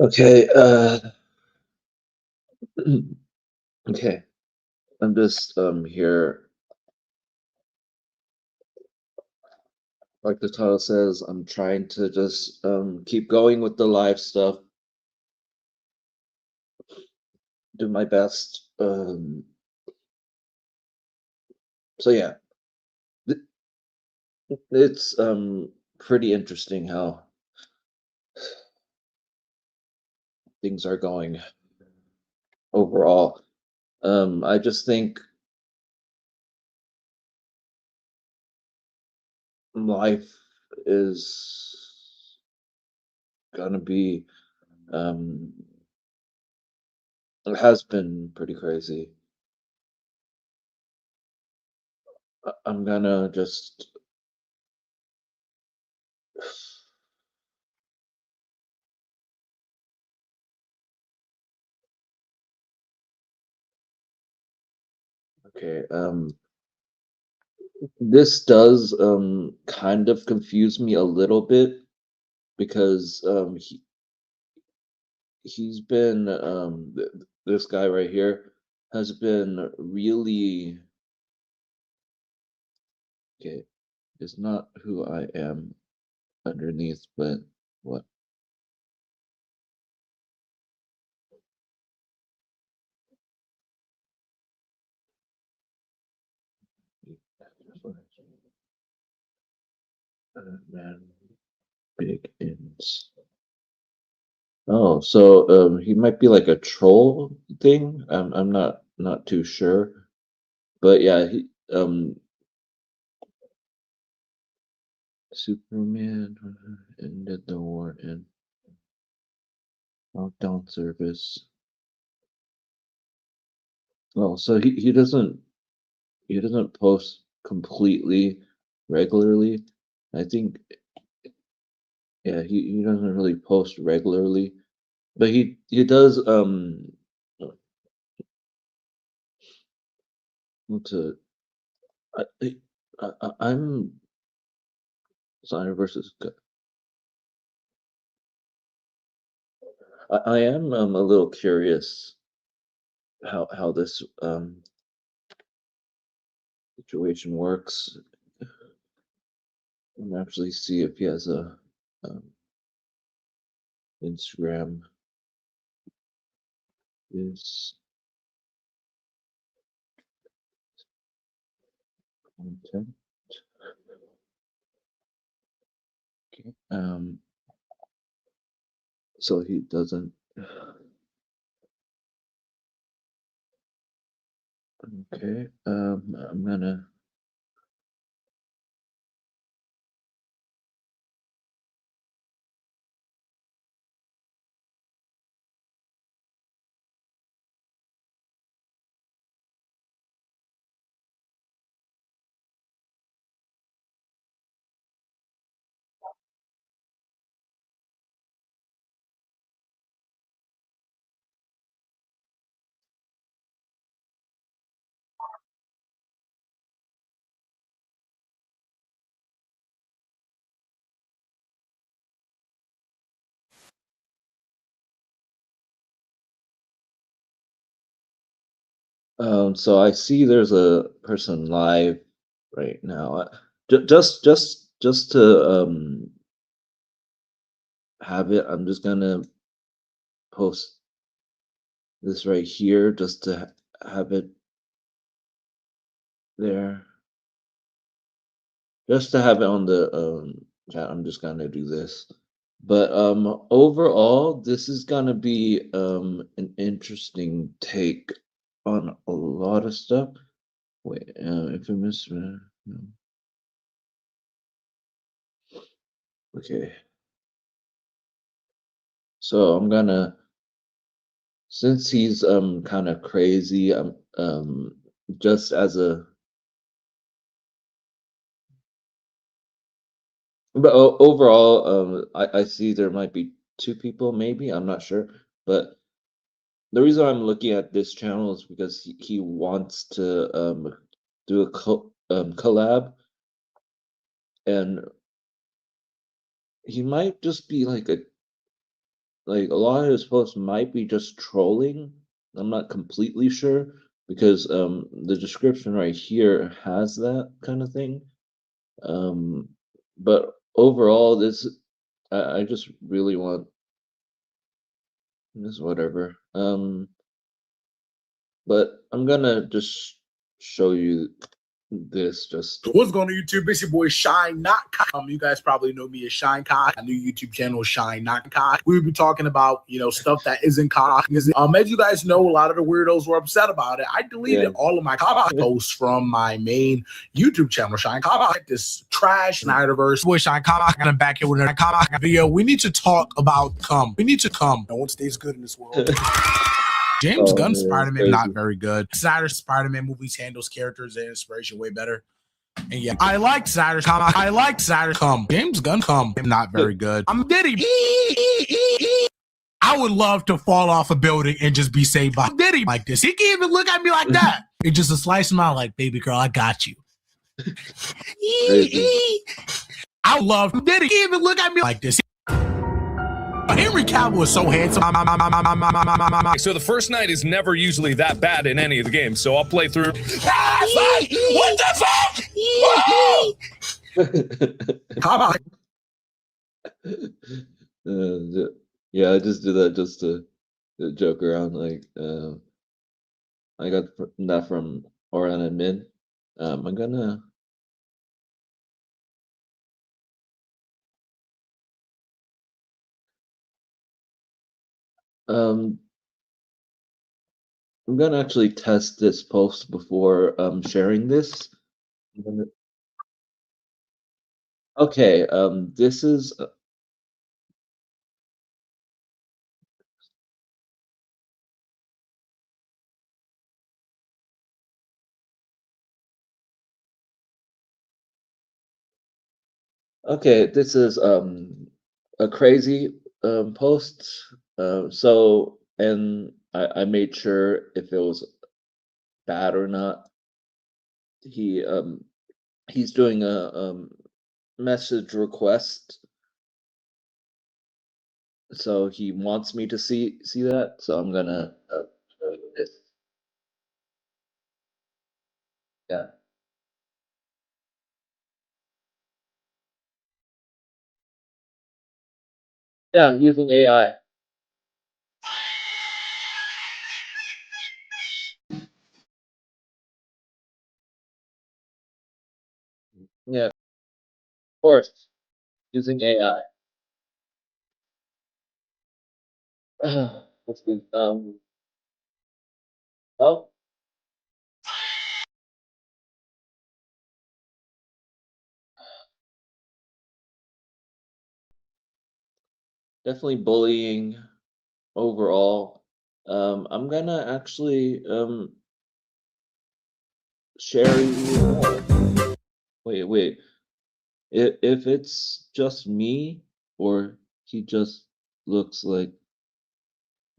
Okay, okay. I'm just here, like the title says, I'm trying to just keep going with the live stuff, do my best. So yeah, th- it's pretty interesting how things are going overall. I just think life is gonna be um it has been pretty crazy. I'm gonna just okay. This does kind of confuse me a little bit because he's been this guy right here has been really okay. It's not who I am underneath, but what? Man, big ins. Oh, so he might be like a troll thing. I'm not too sure, but yeah, he Superman ended the war in lockdown service. Oh, so he doesn't post completely regularly. I think yeah, he doesn't really post regularly, but he does what's a I'm Designer versus I am a little curious how this situation works. I'm actually see if he has a um, Instagram is content. Okay. So he doesn't. Okay. I'm gonna. So I see there's a person live right now. Just to have it, I'm just gonna post this right here just to have it there. Just to have it on the chat, I'm just gonna do this. But overall, this is gonna be an interesting take on a lot of stuff. Wait, infamous. No. Okay, so I'm gonna since he's kind of crazy, just as a but overall, I see there might be two people, maybe I'm not sure, but the reason I'm looking at this channel is because he wants to do a collab, and he might just be like a like a lot of his posts might be just trolling. I'm not completely sure because the description right here has that kind of thing. Um, but overall, this I just really want this whatever. But I'm gonna just show you this just What's going on YouTube? It's your boy Shine Not Cock. You guys probably know me as Shine Cock. My new YouTube channel is Shine Not Cock. We will be talking about, stuff that isn't cock. As you guys know, a lot of the weirdos were upset about it. I deleted yeah. all of my cock posts from my main YouTube channel, Shine Cock. This trash Snyderverse. Boy Shine Cock, and I'm back here with a cock video. We need to talk about cum. We need to cum. No one stays good in this world. James Gunn Spider-Man not very good. Snyder's Spider-Man movies handles characters and inspiration way better. And yeah, I like Snyder's cum. I like Snyder's cum. James Gunn cum not very good. I'm Diddy. I would love to fall off a building and just be saved by Diddy like this. He can't even look at me like that. It's just a slice smile like, baby girl, I got you. I would love Diddy. He can't even look at me like this. Henry Cavill is so handsome. So the first night is never usually that bad in any of the games. So I'll play through. What the fuck? Come on. Yeah, I just do that just to joke around. Like, I got that from Oran and Min. I'm gonna. I'm gonna actually test this post before sharing this. Okay, this is okay, this is a crazy post. So and I made sure if it was bad or not. He's doing a message request. So he wants me to see that. So I'm gonna show you this. Yeah. Yeah, I'm using AI. Yeah, of course, using AI. Let's do oh, definitely bullying overall. I'm gonna actually share you wait. If it's just me or he just looks like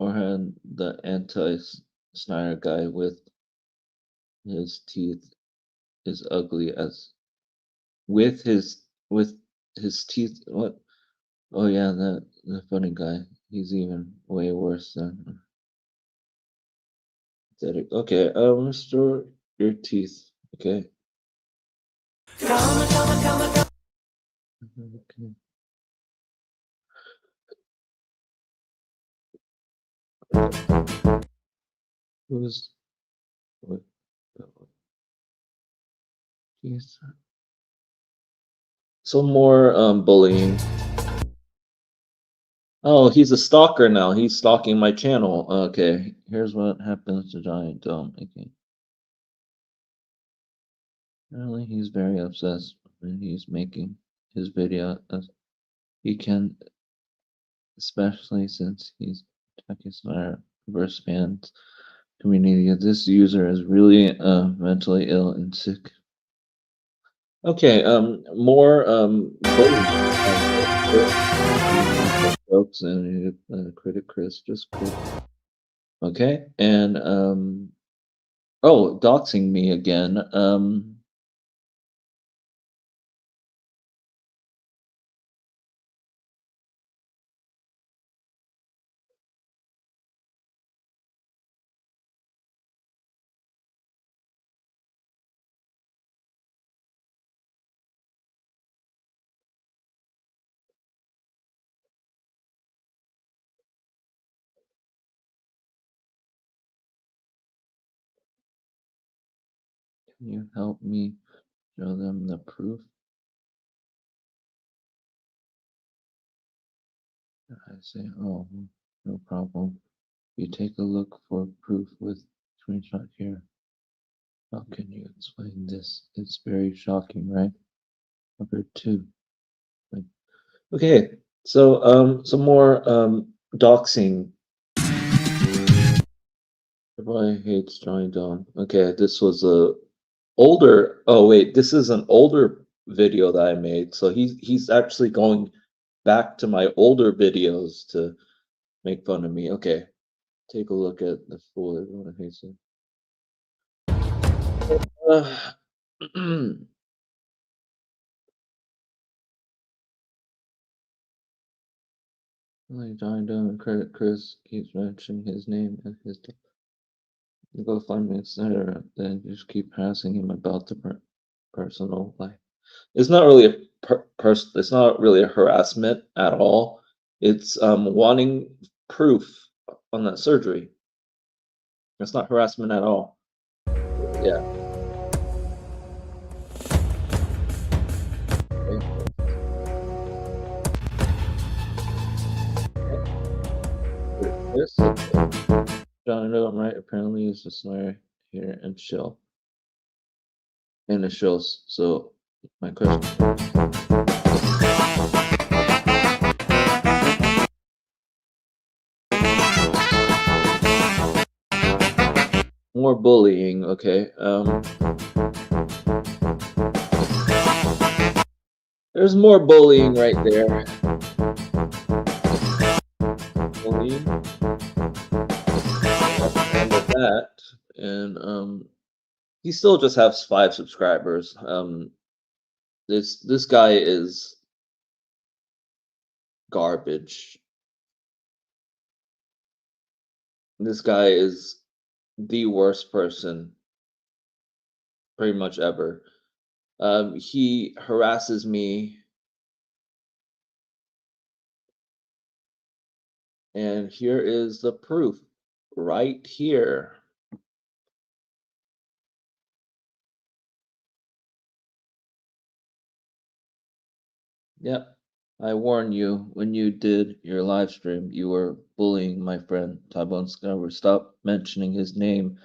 Orhan the anti-Snyder guy with his teeth is ugly as with his teeth what oh yeah the funny guy he's even way worse than pathetic. Okay, restore your teeth. Okay. Okay. Who's what? Jeez. Some more bullying. Oh, he's a stalker now. He's stalking my channel. Okay, here's what happens to Giant Dome. Okay. Apparently, he's very obsessed when he's making his video. As he can, especially since he's attacking Snyder verse fans community. This user is really mentally ill and sick. Okay, more jokes and critic Chris just quit. Okay, and oh, doxing me again. Can you help me show them the proof? I say, oh, no problem. You take a look for proof with screenshot here. How can you explain this? It's very shocking, right? Number two. Okay, so some more doxing. Everybody hates Johnny Dawn. Okay, this was a older. Oh wait, this is an older video that I made. So he's actually going back to my older videos to make fun of me. Okay, take a look at the fool. Everyone hates it. Like Johnny Dawn and credit Chris keeps mentioning his name and his. You go find me, etc. Then you just keep harassing him about the personal life. It's not really a it's not really a harassment at all. It's wanting proof on that surgery. It's not harassment at all. Yeah. This John, I know I'm right. Apparently, is just somewhere here and chill. And it shows. So my question. More bullying, okay. There's more bullying right there. Bullying. And with that, and he still just has 5 subscribers. This guy is garbage. This guy is the worst person pretty much ever. He harasses me, and here is the proof right here. Yep. I warned you when you did your live stream, you were bullying my friend Tybone Scour. Stop mentioning his name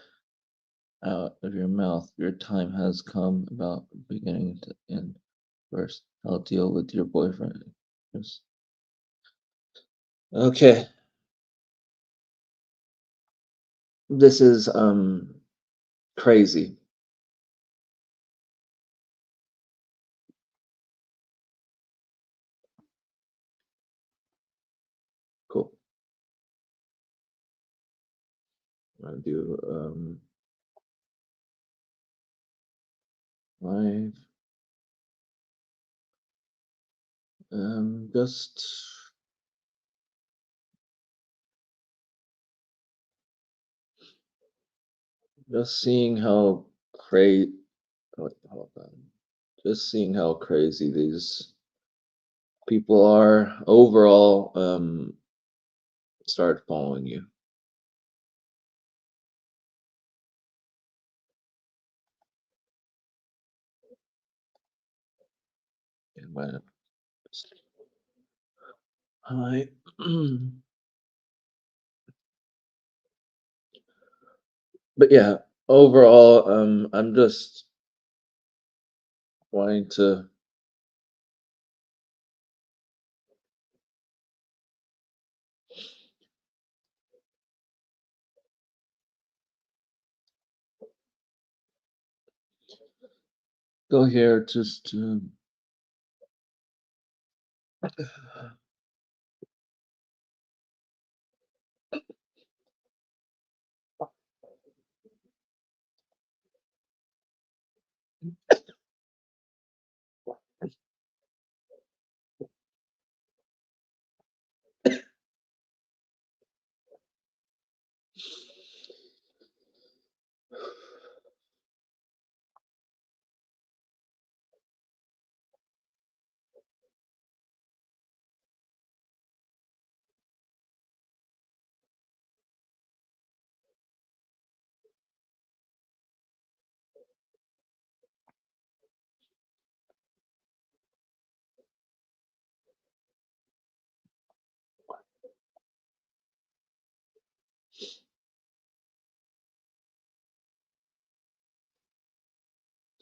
out of your mouth. Your time has come about beginning to end. First, I'll deal with your boyfriend. Yes. Okay. This is crazy. Cool. I'm gonna do live. Just seeing how crazy. Just seeing how crazy these people are overall. Start following you. And when hi. But yeah, overall, I'm just wanting to go here just to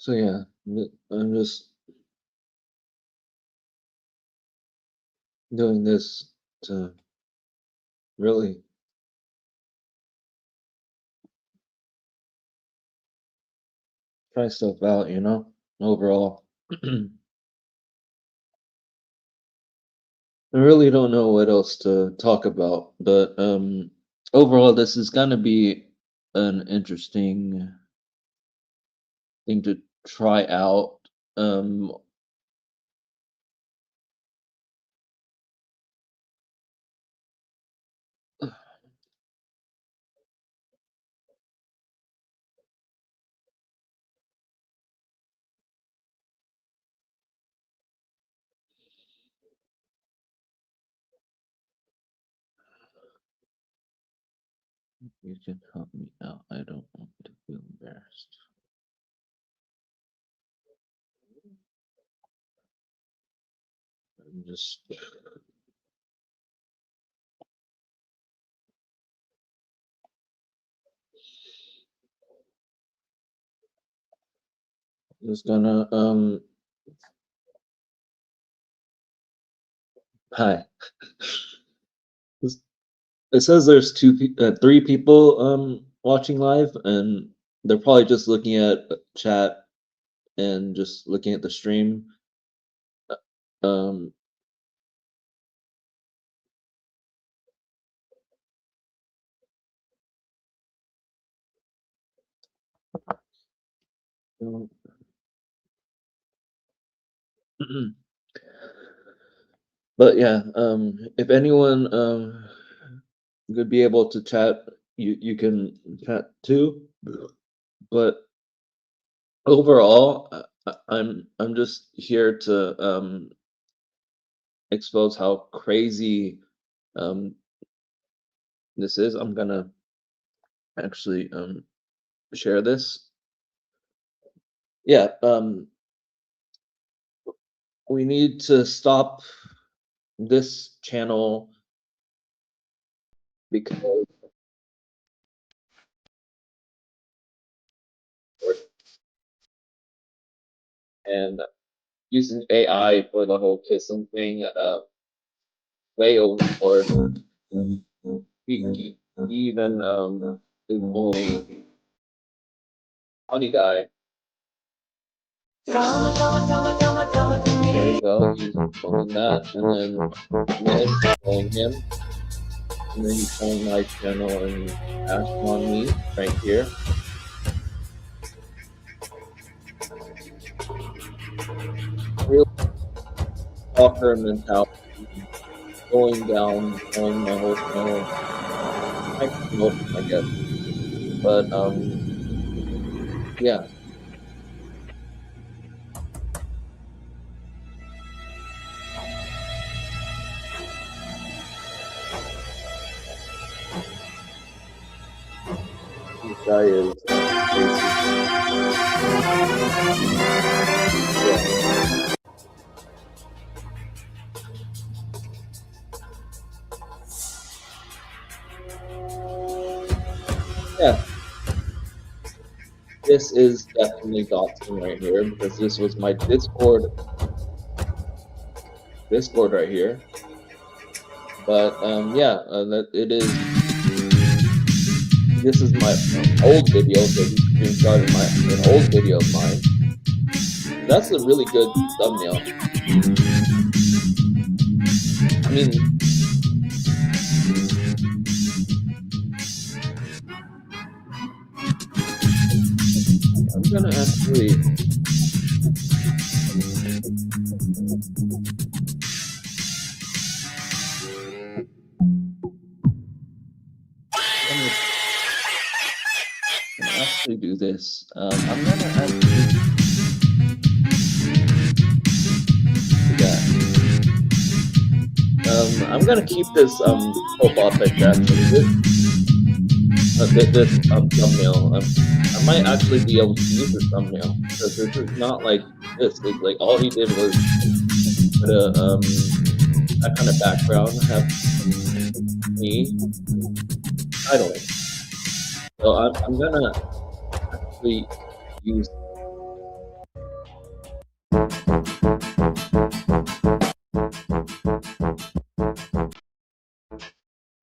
So yeah, I'm just doing this to really try stuff out, you know, overall. I really don't know what else to talk about, but overall this is gonna be an interesting thing to try out. Um you can help me out. I don't want to feel embarrassed. I'm just gonna hi. This- It says there's three people watching live, and they're probably just looking at chat and just looking at the stream. Um, um, but yeah, if anyone could be able to chat, you can chat too. But overall, I'm just here to expose how crazy um this is. I'm gonna actually share this. Yeah, we need to stop this channel because and using AI for the whole kissing thing, way overboard. He even is bullying funny guy. There you go, he's bullying that, and then bullying him, and then he's showing my channel and ashing on me right here. Real stalker mentality going down, showing my whole channel. I guess. But yeah. This guy is yeah. This is definitely doxing right here because this was my Discord right here. But yeah, that it is. This is my old video, so he screenshotted an old video of mine. That's a really good thumbnail. I mean, I'm gonna actually. I'm gonna actually do this. I'm gonna actually do that. I'm gonna keep this profile picture actually. This thumbnail. I might actually be able to use this thumbnail because this is not like this. It's like all he did was put a that kind of background, have me idling. So I'm gonna actually use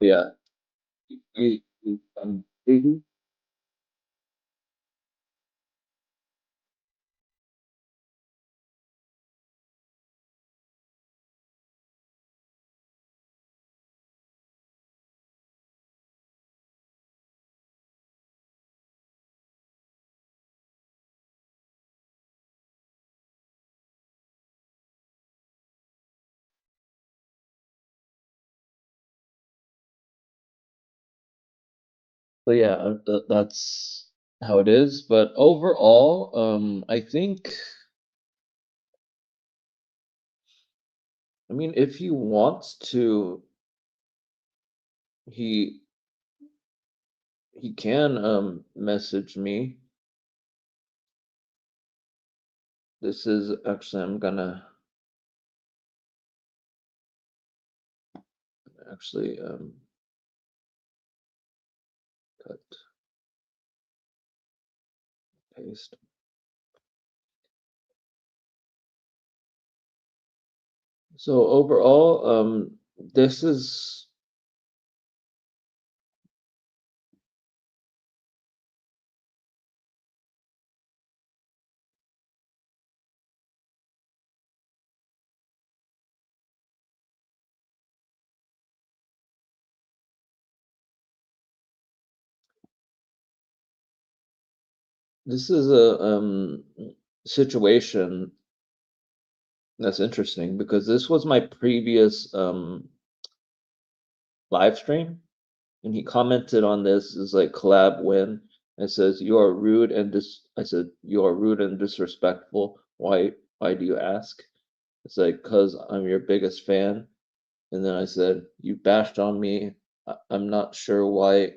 Yeah. Mhm. But yeah, that's how it is. But overall, I think, I mean, if he wants to, he he can message me. This is actually, I'm gonna actually cut, paste. So overall, this is a situation that's interesting because this was my previous live stream, and he commented on this is like collab win. It says you are rude and I said you are rude and disrespectful. Why do you ask? It's like cause I'm your biggest fan. And then I said you bashed on me. I'm not sure why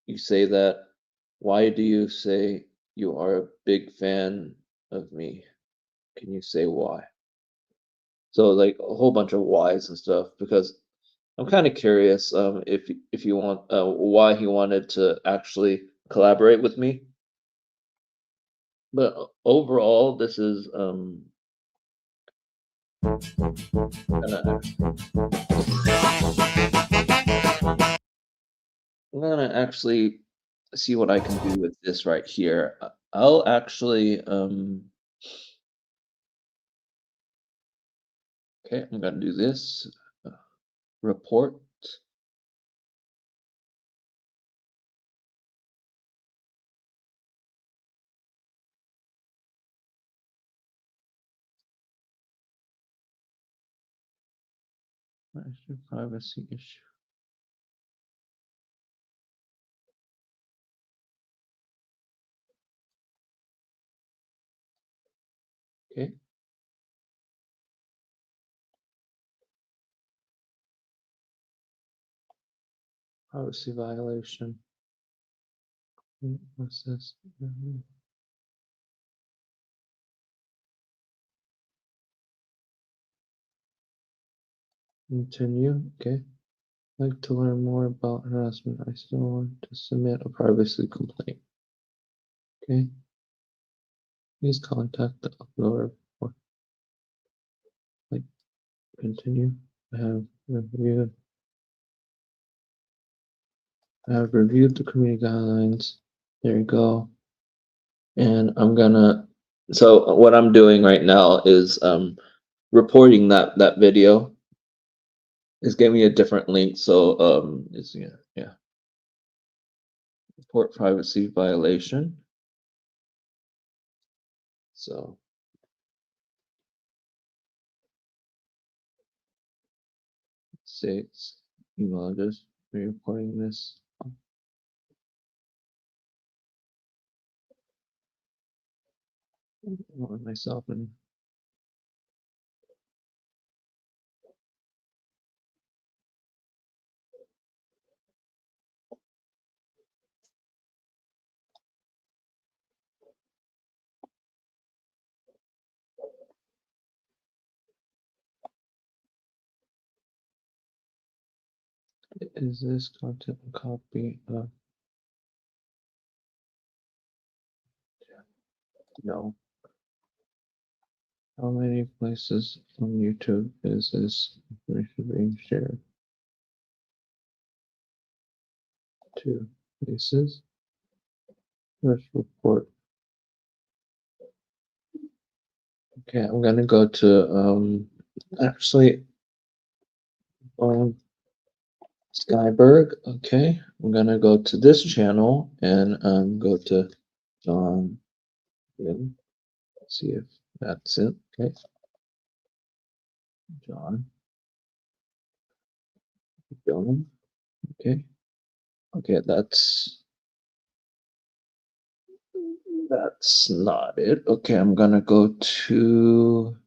you say that. Why do you say you are a big fan of me? Can you say why? So like a whole bunch of whys and stuff because I'm kind of curious if you want why he wanted to actually collaborate with me. But overall, this is gonna I'm gonna actually see what I can do with this right here. I'll actually okay, I'm gonna do this report. Privacy issue. Okay. Privacy violation. What's this? Continue. Okay. Like to learn more about harassment. I still want to submit a privacy complaint. Okay. Please contact the uploader for like continue. I have reviewed I have reviewed the community guidelines. There you go. And I'm gonna so what I'm doing right now is reporting that video. It's giving me a different link. So it's yeah. Report privacy violation. So states email address reporting this. On myself and is this content a copy of no. How many places on YouTube is this information being shared? Two places. First report. Okay, I'm gonna go to actually Skyberg. Okay, I'm gonna go to this channel and go to John. Let's see if that's it. Okay, John. John. Okay. Okay, that's not it. Okay, I'm gonna go to.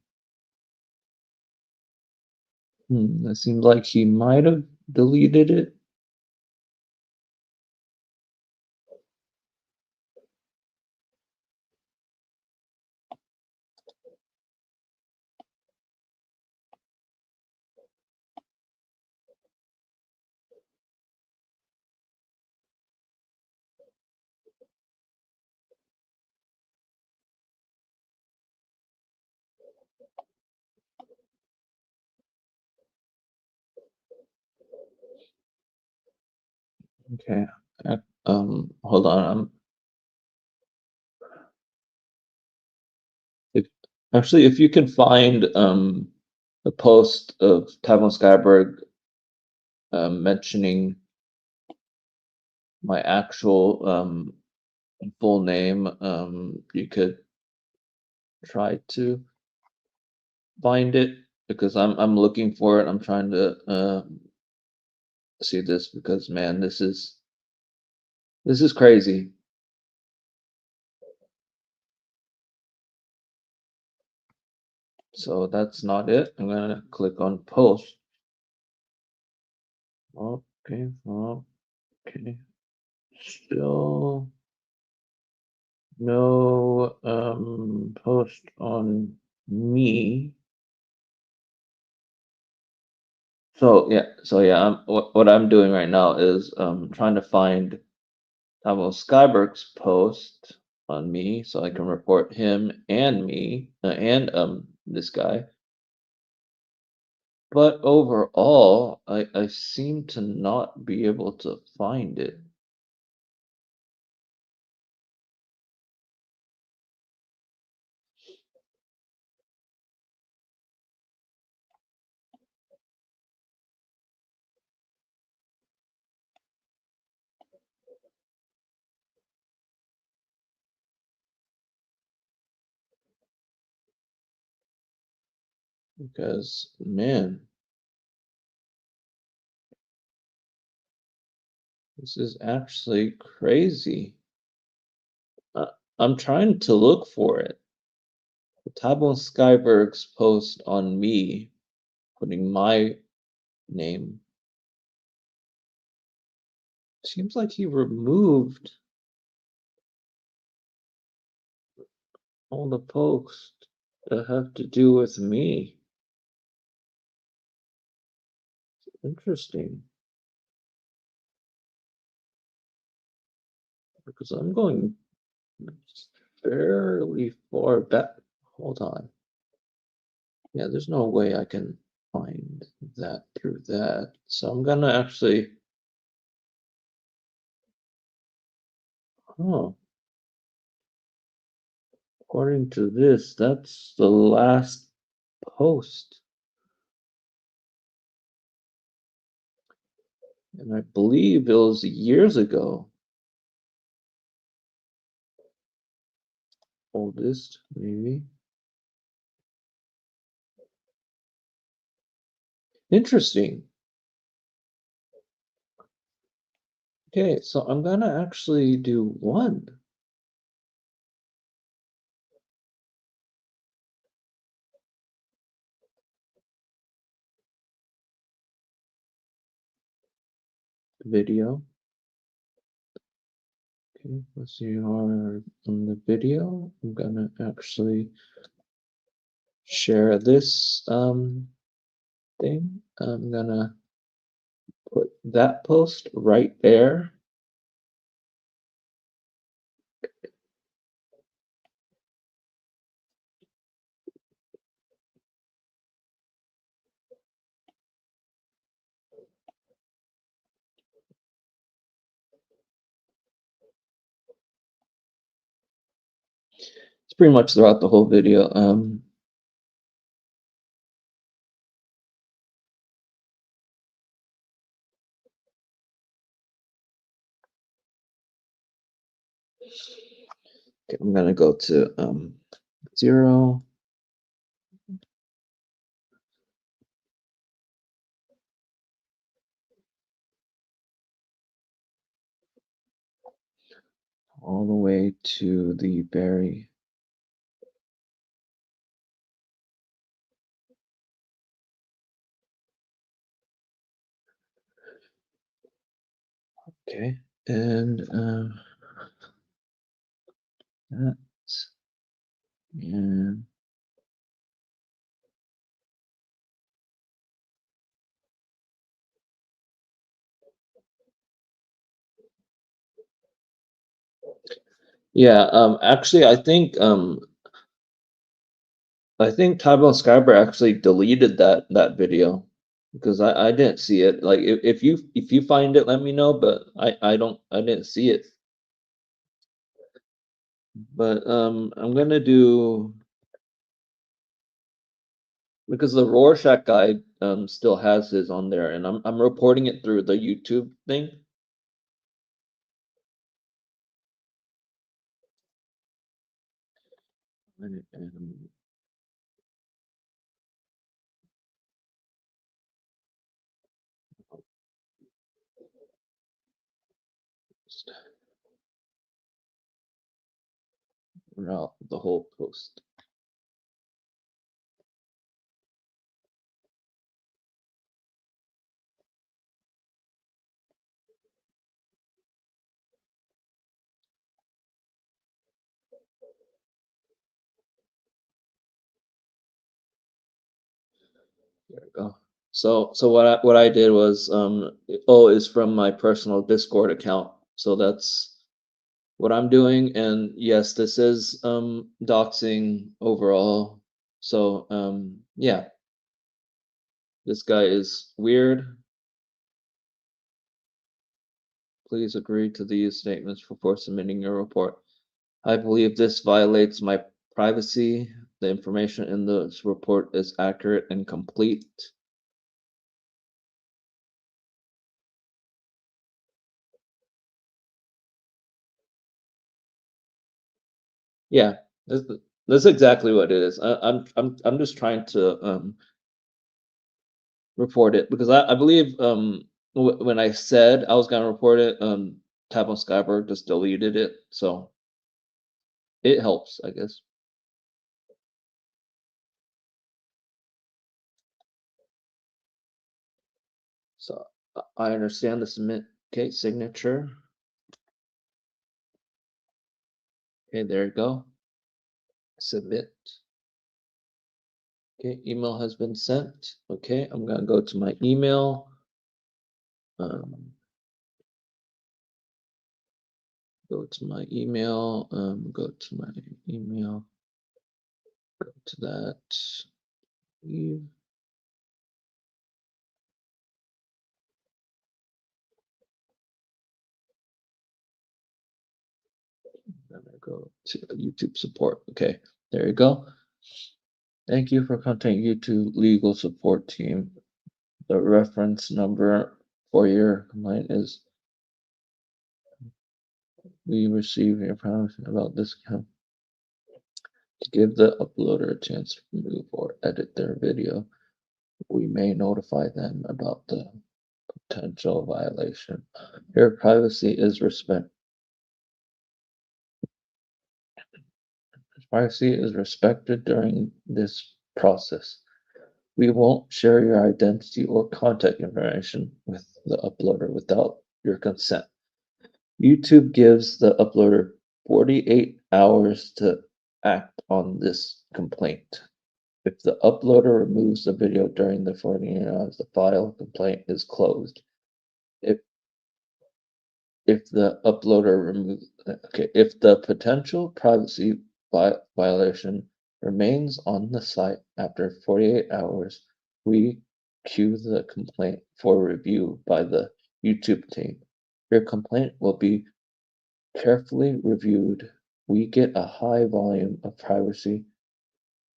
It seems like he might have deleted it. Okay. Hold on. If actually, if you can find the post of Tavon Skyberg mentioning my actual full name, you could try to find it because I'm looking for it. I'm trying to see this because man, this is crazy. So that's not it. I'm gonna click on post. Okay, okay. Still no post on me. So yeah, what I'm doing right now is trying to find Tavo Skyberg's post on me so I can report him and me and this guy. But overall, I seem to not be able to find it. Because man, this is actually crazy. Uh, I'm trying to look for it. Tabo Skyberg's post on me, putting my name. Seems like he removed all the posts that have to do with me. Interesting. Because I'm going fairly far back. Hold on. Yeah, there's no way I can find that through that. So I'm gonna actually. Oh, according to this, that's the last post. And I believe it was years ago. Oldest, maybe. Interesting. Okay, so I'm gonna actually do one. Video. Okay, let's see our on the video. I'm gonna actually share this thing. I'm gonna put that post right there. It's pretty much throughout the whole video. Okay, I'm gonna go to 0. All the way to the very okay, and that and yeah, actually, I think Tyrone Skyber actually deleted that video because I didn't see it. Like if you find it, let me know. But I didn't see it. But I'm gonna do because the Rorschach guy still has his on there, and I'm reporting it through the YouTube thing. And route the whole post. There we go. So what I did was it's from my personal Discord account. So that's what I'm doing. And yes, this is doxing overall. So yeah, this guy is weird. Please agree to these statements before submitting your report. I believe this violates my privacy. The information in this report is accurate and complete. Yeah, that's exactly what it is. I'm just trying to report it because I believe when I said I was gonna report it, Tavon Skyberg just deleted it, so it helps, I guess. So I understand the submit signature. Okay, there you go. Submit. Okay, email has been sent. Okay, I'm gonna go to my email. Go to my email. Go to my email. Go to that. Leave. I'm gonna go to YouTube support. Okay, there you go. Thank you for contacting YouTube legal support team. The reference number for your complaint is we received information about this account. To give the uploader a chance to remove or edit their video, we may notify them about the potential violation. Your privacy is respected. Privacy is respected during this process. We won't share your identity or contact information with the uploader without your consent. YouTube gives the uploader 48 hours to act on this complaint. If the uploader removes the video during the 48 hours, the file complaint is closed. If the uploader removes, if the potential privacy violation remains on the site after 48 hours, we queue the complaint for review by the YouTube team. Your complaint will be carefully reviewed We get a high volume of privacy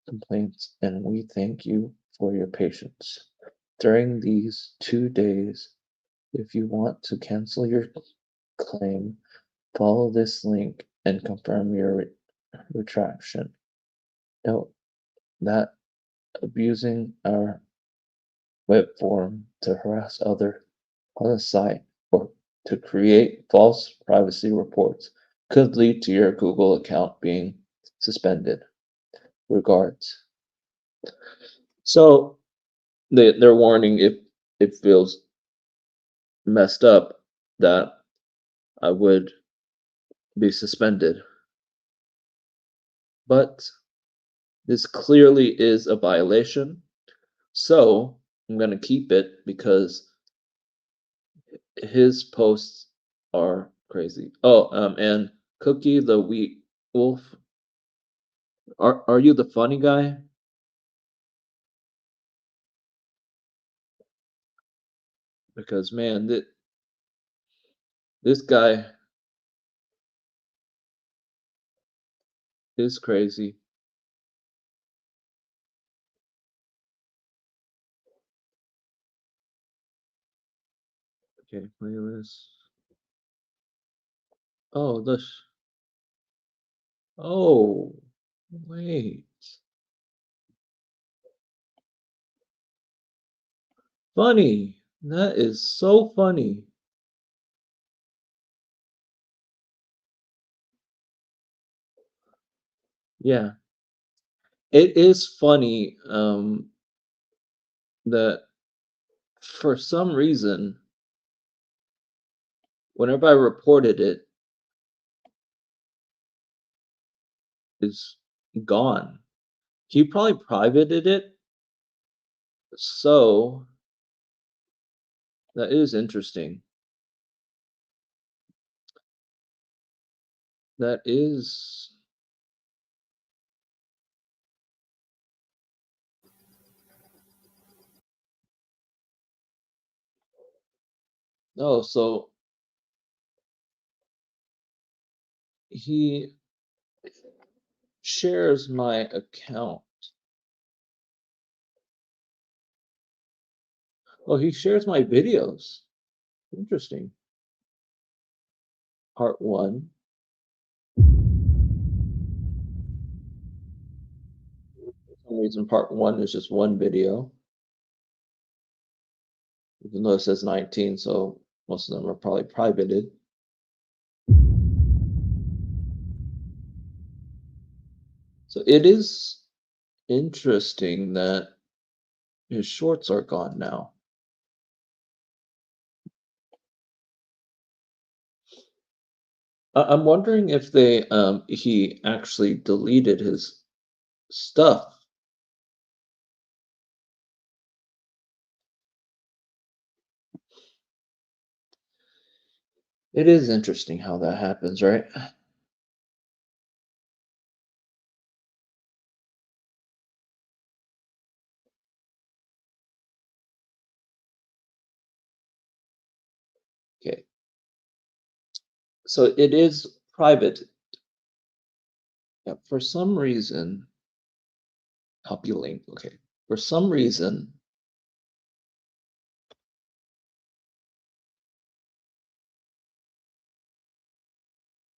complaints, and we thank you for your patience. During these 2 days, if you want to cancel your claim, follow this link and confirm your retraction. Note that abusing our web form to harass others on the site or to create false privacy reports could lead to your Google account being suspended. Regards. So they're warning if it feels messed up that I would be suspended. But this clearly is a violation. So I'm going to keep it because his posts are crazy. Oh, and Cookie the Wheat Wolf, are you the funny guy? Because man, this guy is crazy. Okay, playlist. Oh, this. Oh, wait. Funny. That is so funny. Yeah. It is funny that for some reason, whenever I reported it, it's gone. He probably privated it, so that is interesting. That is. Oh, so he shares my account. Oh, he shares my videos. Interesting. Part one. For some reason, part one is just one video. Even though it says 19, so most of them are probably privated. So it is interesting that his shorts are gone now. I'm wondering if he actually deleted his stuff. It is interesting how that happens, right? Okay. So it is private. Yeah, for some reason, copy link. Okay. For some reason,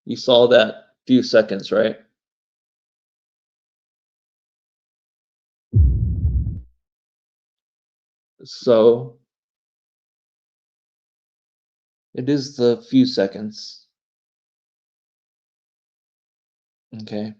you saw that few seconds, right? So it is the few seconds. Okay.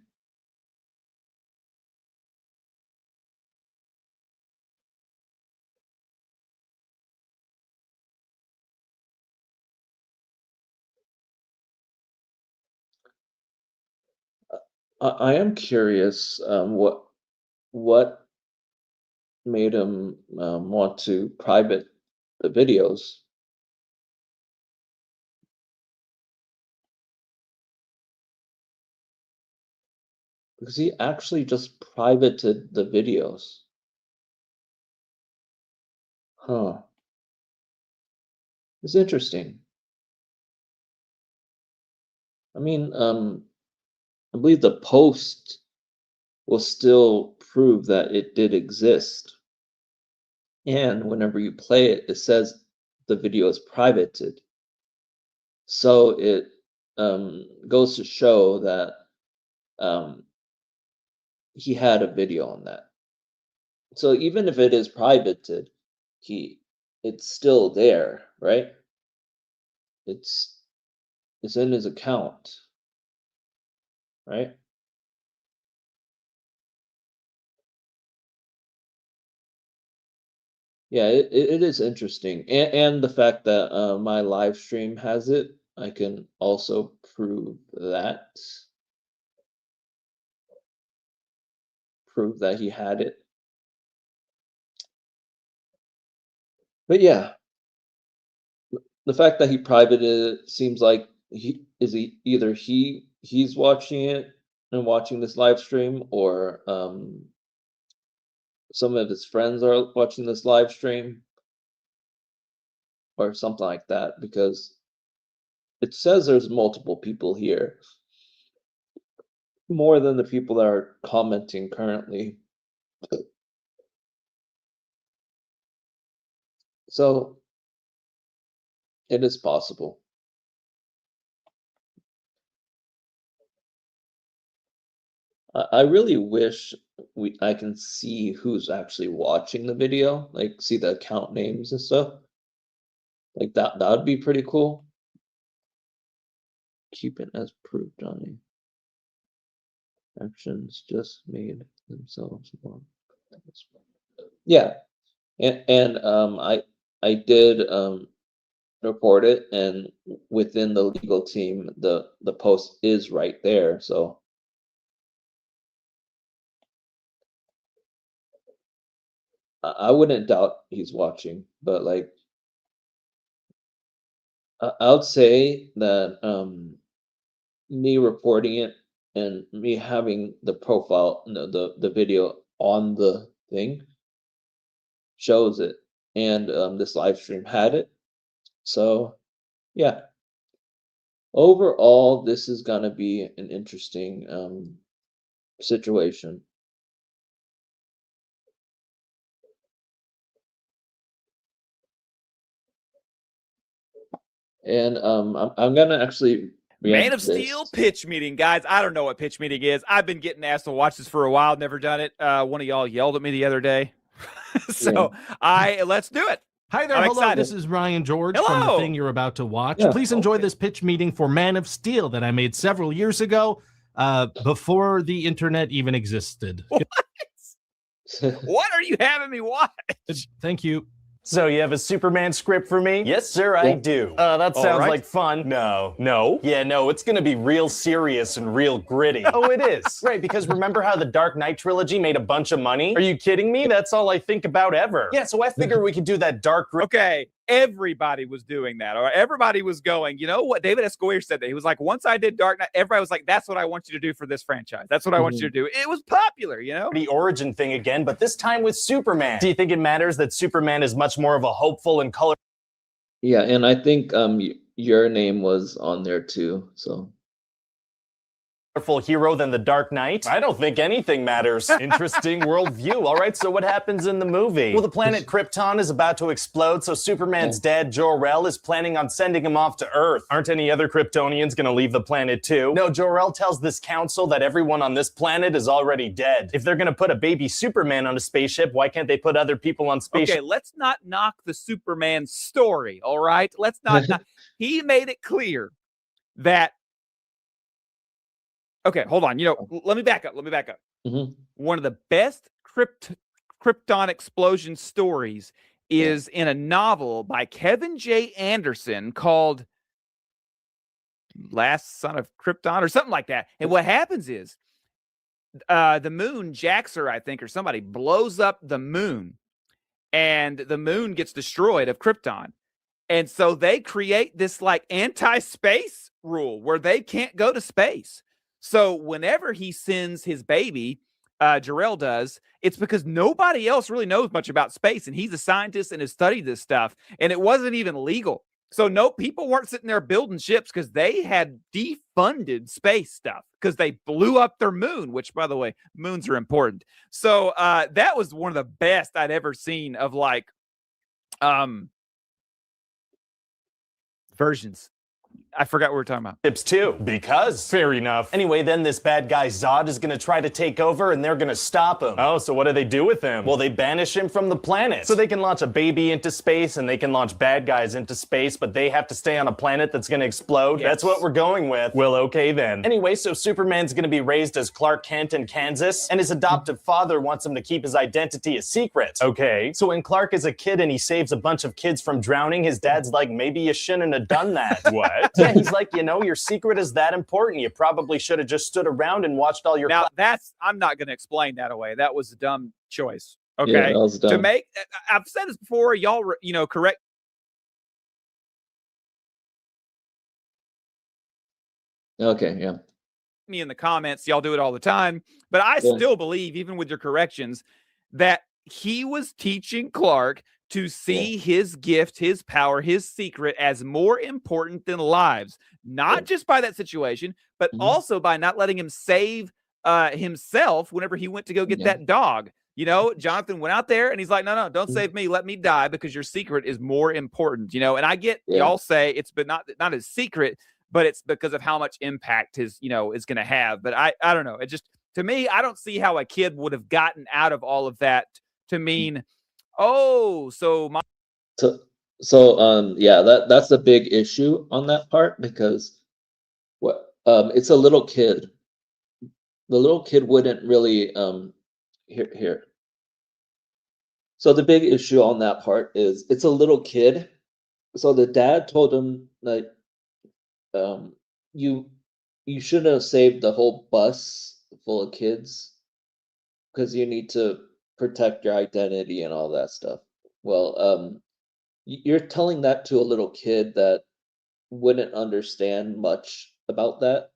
I am curious what made him want to private the videos. Because he actually just privated the videos. Huh. It's interesting. I mean, I believe the post will still prove that it did exist. And whenever you play it, it says the video is privated. So it goes to show that he had a video on that. So even if it is privated, it's still there, right? It's in his account, right? Yeah, it is interesting, and the fact that my live stream has it, I can also prove that he had it. But yeah, the fact that he privated it seems like either he's watching it and watching this live stream, or some of his friends are watching this live stream, or something like that, because it says there's multiple people here, more than the people that are commenting currently. So it is possible. I really wish I can see who's actually watching the video, like see the account names and stuff. Like that would be pretty cool. Keep it as proof, Johnny. Actions just made themselves more. Yeah. And I did report it, and within the legal team, the post is right there. So I wouldn't doubt he's watching, but like I would say that me reporting it and me having the profile, the video on the thing shows it, and this live stream had it. So yeah, overall, this is gonna be an interesting situation. And I'm gonna actually Man of Steel pitch meeting, guys. I don't know what pitch meeting is. I've been getting asked to watch this for a while, never done it. One of y'all yelled at me the other day. So let's do it. Hi there, I'm hello, excited. this is Ryan George from the Hello. thing you're about to watch. Yeah. Please enjoy this pitch meeting for Man of Steel that I made several years ago, before the internet even existed. What are you having me watch? Thank you. So you have a Superman script for me? Yes, sir, I do. That sounds right. like fun. No. No? Yeah, no, it's gonna be real serious and real gritty. Oh, it is. Right, because remember how the Dark Knight trilogy made a bunch of money? Are you kidding me? That's all I think about ever. Yeah, so I figure we could do that dark grit. Okay, everybody was doing that. Or everybody was going, you know what? David S. Goyer said that. He was like, once I did Dark Knight, everybody was like, that's what I want you to do for this franchise. That's what I want you to do. It was popular, you know? The origin thing again, but this time with Superman. Do you think it matters that Superman is much more of a hopeful and colorful Yeah, and I think your name was on there too. So hero than the Dark Knight? I don't think anything matters. Interesting worldview. All right, so what happens in the movie? Well, the planet Krypton is about to explode, so Superman's dad, Jor-El, is planning on sending him off to Earth. Aren't any other Kryptonians gonna leave the planet too? No, Jor-El tells this council that everyone on this planet is already dead. If they're gonna put a baby Superman on a spaceship, why can't they put other people on spaceships? Okay, let's not knock the Superman story, all right? Let's not. He made it clear that. Okay, hold on. You know, let me back up. Mhm. One of the best Krypton explosion stories is in a novel by Kevin J. Anderson called Last Son of Krypton or something like that. And what happens is the moon, Jaxer, I think, or somebody blows up the moon, and the moon gets destroyed of Krypton. And so they create this like anti-space rule where they can't go to space. So whenever he sends his baby, Jor-El does, it's because nobody else really knows much about space. And he's a scientist and has studied this stuff. And it wasn't even legal So no, people weren't sitting there building ships because they had defunded space stuff because they blew up their moon, which, by the way, moons are important. So that was one of the best I'd ever seen of like versions. I forgot what we were talking about. Ships too. Because. Fair enough. Anyway, then this bad guy Zod is going to try to take over and they're going to stop him. Oh, so what do they do with him? Well, they banish him from the planet. So they can launch a baby into space and they can launch bad guys into space, but they have to stay on a planet that's going to explode. Yes. That's what we're going with. Well, okay then. Anyway, so Superman's going to be raised as Clark Kent in Kansas, and his adoptive father wants him to keep his identity a secret. Okay. So when Clark is a kid and he saves a bunch of kids from drowning, his dad's like, maybe you shouldn't have done that. What? Yeah, he's like, you know, your secret is that important. You probably should have just stood around and watched all your. Now I'm not going to explain that away. That was a dumb choice. Yeah, Okay, that was to dumb. make. I've said this before. Y'all, correct Okay, yeah. me in the comments. Y'all do it all the time, but I Yeah. still believe, even with your corrections, that he was teaching Clark to see his gift, his power, his secret as more important than lives, not Yeah. just by that situation, but Mhm. also by not letting him save himself whenever he went to go get Yeah. that dog. Jonathan went out there and he's like, no, don't Mhm. save me. Let me die because your secret is more important, and I get Yeah. y'all say it's, but not his secret, but it's because of how much impact his, is going to have. But I don't know. It just, to me, I don't see how a kid would have gotten out of all of that to mean, oh, so my Yeah, that's a big issue on that part because it's a little kid. The little kid wouldn't really here. So the big issue on that part is it's a little kid. So the dad told him like um you you shouldn't have saved the whole bus full of kids because you need to protect your identity and all that stuff. Well, you're telling that to a little kid that wouldn't understand much about that.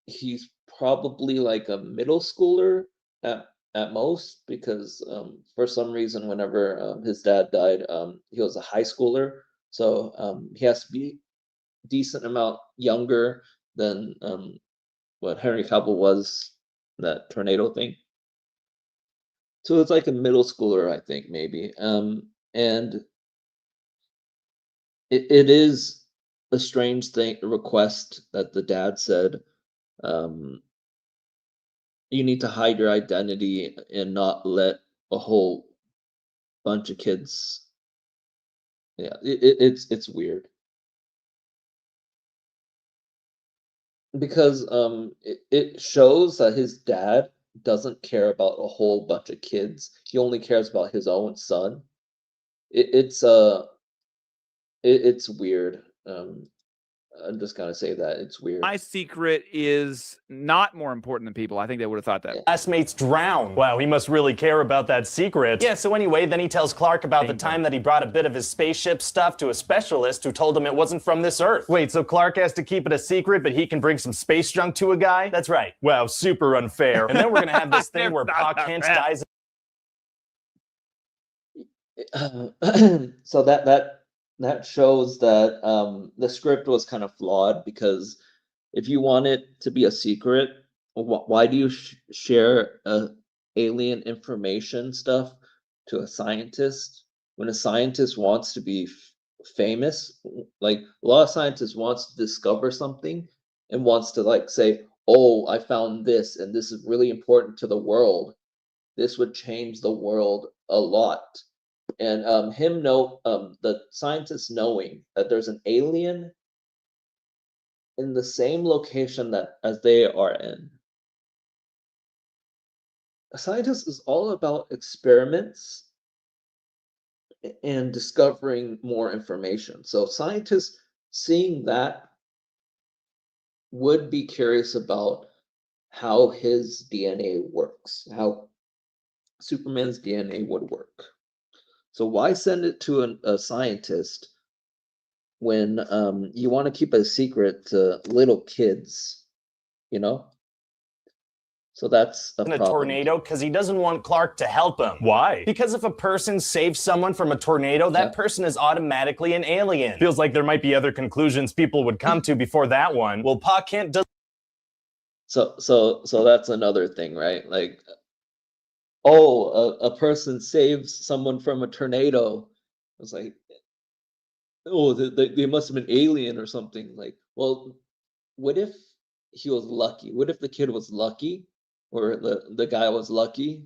He's probably like a middle schooler at most because for some reason, whenever his dad died, he was a high schooler, so he has to be decent amount younger than what Henry Cavill was in that tornado thing. So it's like a middle schooler, I think, maybe. And it is a strange request that the dad said, um, you need to hide your identity and not let a whole bunch of kids. Yeah, it's weird because it shows that his dad doesn't care about a whole bunch of kids. He only cares about his own son. It's weird. I'm just gonna say that it's weird. secret is not more important than people. I think they would have thought that. Classmates drown. Wow, he must really care about that secret. Yeah, so anyway, then he tells Clark about the time that he brought a bit of his spaceship stuff to a specialist who told him it wasn't from this Earth. Wait, so Clark has to keep it a secret, but he can bring some space junk to a guy? That's right. Wow, super unfair. And then we're gonna have this thing Never where thought Pa about Kent that. dies. So that shows that the script was kind of flawed because if you want it to be a secret, why do you share alien information stuff to a scientist when a scientist wants to be famous? Like a lot of scientists wants to discover something and wants to like say, "Oh, I found this, and this is really important to the world. This would change the world a lot." And the scientists knowing that there's an alien in the same location as they are in. A scientist is all about experiments and discovering more information. So scientists seeing that would be curious about how his DNA works, how Superman's DNA would work. So why send it to a scientist when you want to keep a secret to little kids, you know? So that's a in a problem. tornado because he doesn't want Clark to help him. Why? Because if a person saves someone from a tornado, that Yeah. person is automatically an alien. Feels like there might be other conclusions people would come to before that one. Well, Pa Kent does. So that's another thing, right? Like, oh, a person saves someone from a tornado. It's like, oh, they must have been alien or something. Like, well, what if he was lucky? What if the kid was lucky, or the guy was lucky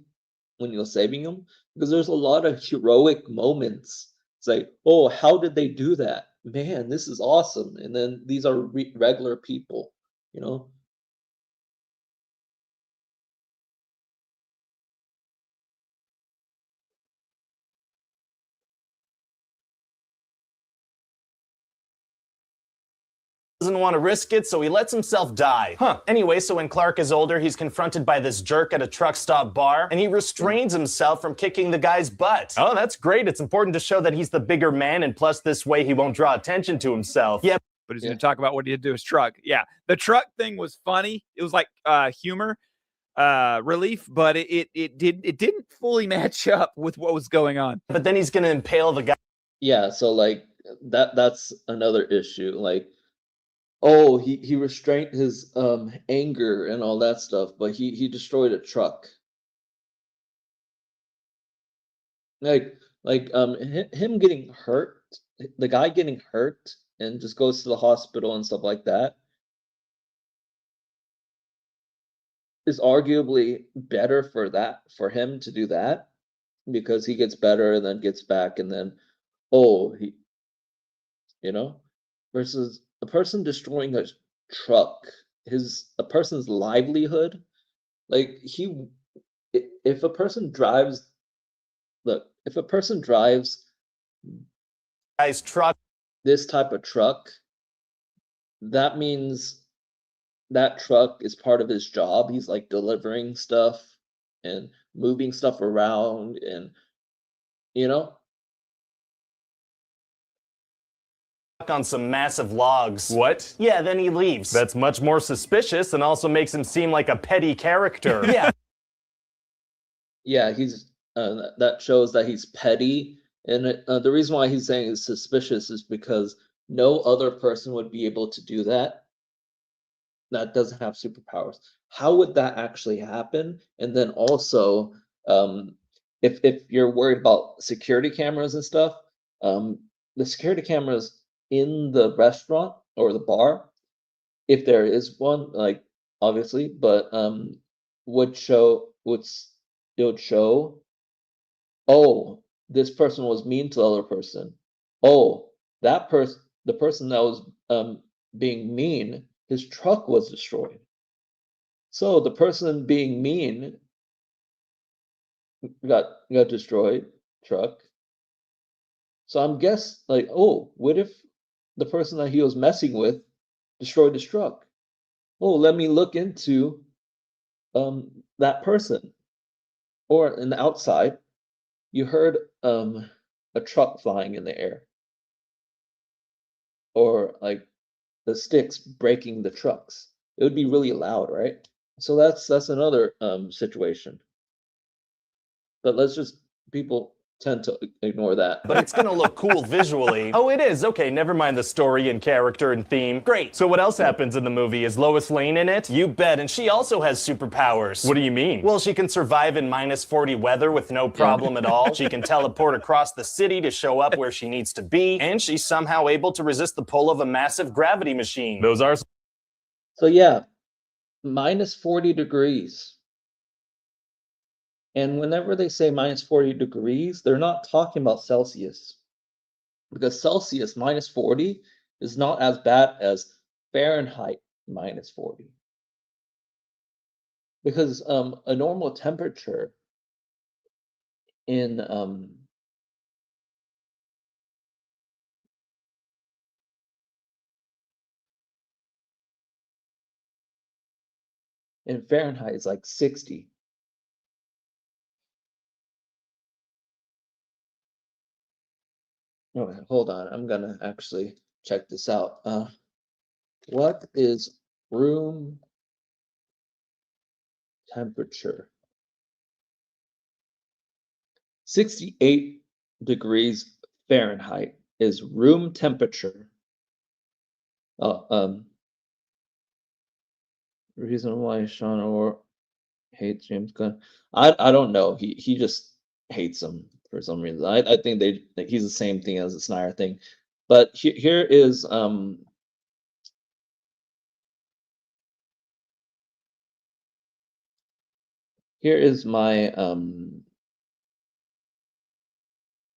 when he was saving him? Because there's a lot of heroic moments. It's like, oh, how did they do that? Man, this is awesome. And then these are regular people, you know? Doesn't want to risk it, so he lets himself die. Anyway, so when Clark is older, he's confronted by this jerk at a truck stop bar, and he restrains himself from kicking the guy's butt. Oh, that's great. It's important to show that he's the bigger man, and plus this way he won't draw attention to himself. Yeah. But he's going to talk about what he did to his truck. Yeah, the truck thing was funny. It was like humor relief, but it didn't fully match up with what was going on. But then he's going to impale the guy. Yeah, so like that's another issue. Like, oh, he restrained his anger and all that stuff, but he destroyed a truck. Like him getting hurt, the guy getting hurt and just goes to the hospital and stuff like that is arguably better for him to do that, because he gets better and then gets back, and then he, versus a person destroying a truck, a person's livelihood. Like, if a person drives Guy's truck. this type of truck, that means that truck is part of his job. He's like delivering stuff and moving stuff around, and on some massive logs. What? Yeah, then he leaves. That's much more suspicious and also makes him seem like a petty character. Yeah. he's that shows that he's petty. And the reason why he's saying it's suspicious is because no other person would be able to do that doesn't have superpowers. How would that actually happen? And then also, if you're worried about security cameras and stuff, the security cameras in the restaurant or the bar, if there is one, like, obviously, but would show, oh, this person was mean to the other person. Oh, the person that was being mean, his truck was destroyed. So the person being mean got destroyed, truck. So I'm like, oh, what if the person that he was messing with destroyed his truck? Oh, let me look into that person. Or in the outside, you heard a truck flying in the air, or like the sticks breaking the trucks. It would be really loud, right? So that's another situation. But people tend to ignore that. But it's gonna look cool visually. Oh, it is. Okay, never mind the story and character and theme. Great. So what else happens in the movie? Is Lois Lane in it? You bet, and she also has superpowers. What do you mean? Well, she can survive in -40 weather with no problem at all. She can teleport across the city to show up where she needs to be, and she's somehow able to resist the pull of a massive gravity machine. Those are So yeah, -40 degrees. And whenever they say -40 degrees, they're not talking about Celsius. Because Celsius -40 is not as bad as Fahrenheit -40. Because a normal temperature in Fahrenheit is like 60. Okay, hold on. I'm gonna actually check this out. What is room temperature. 68 degrees Fahrenheit is room temperature. Reason why Sean Orr hates James Gunn. I don't know. He just hates him for some reason. I think he's the same thing as the Snyder thing. But here is here is my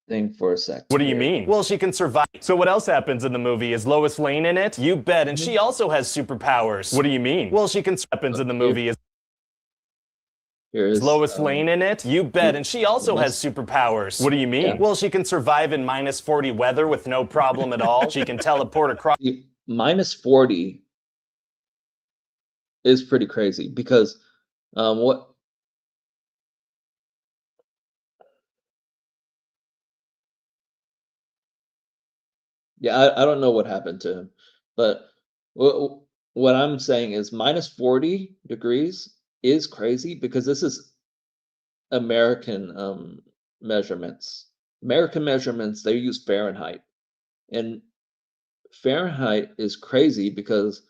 thing for a sec. What do you mean? Well, she can survive. So what else happens in the movie? Is Lois Lane in it? You bet. And she also has superpowers. What do you mean? Well, she can happens in the movie. Is Lois Lane in it? You bet. And she also has superpowers. What do you mean? Yeah. Well, she can survive in -40 weather with no problem at all. She can teleport across. -40 is pretty crazy because what yeah, I don't know what happened to him, but what I'm saying is -40 degrees is crazy because this is American measurements. American measurements, they use Fahrenheit. And Fahrenheit is crazy because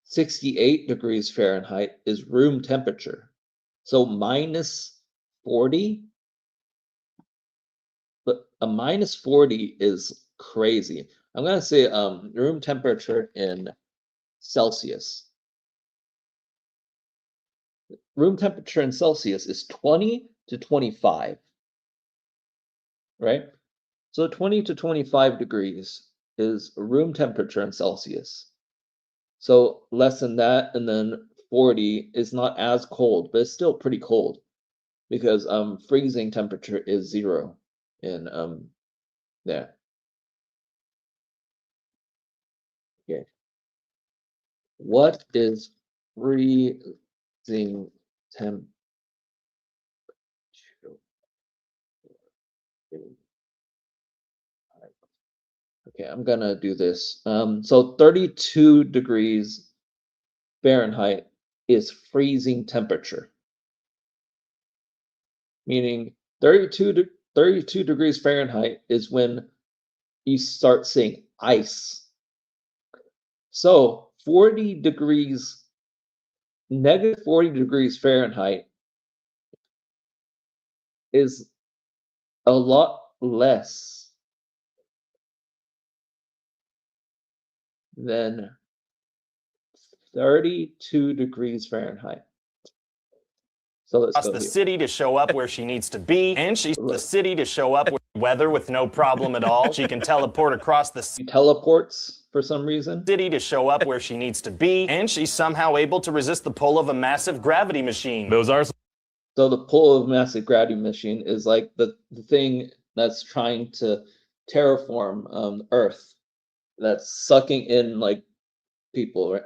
68 degrees Fahrenheit is room temperature. So -40, but a -40 is crazy. I'm gonna say room temperature in Celsius. Room temperature in Celsius is 20 to 25, right? So 20 to 25 degrees is room temperature in Celsius. So less than that, and then 40 is not as cold, but it's still pretty cold because freezing temperature is 0 in there. Okay. What is freezing temperature? Okay, I'm gonna do this. So 32 degrees Fahrenheit is freezing temperature, meaning 32 degrees Fahrenheit is when you start seeing ice. So 40 degrees, -40 degrees Fahrenheit is a lot less than 32 degrees Fahrenheit. So let's go the here. city to show up where she needs to be, and she's the city to show up with weather with no problem at all. She can teleport across the She teleports for some reason. city to show up where she needs to be, and she's somehow able to resist the pull of a massive gravity machine. Those are So the pull of massive gravity machine is like the thing that's trying to terraform Earth, that's sucking in like people, right?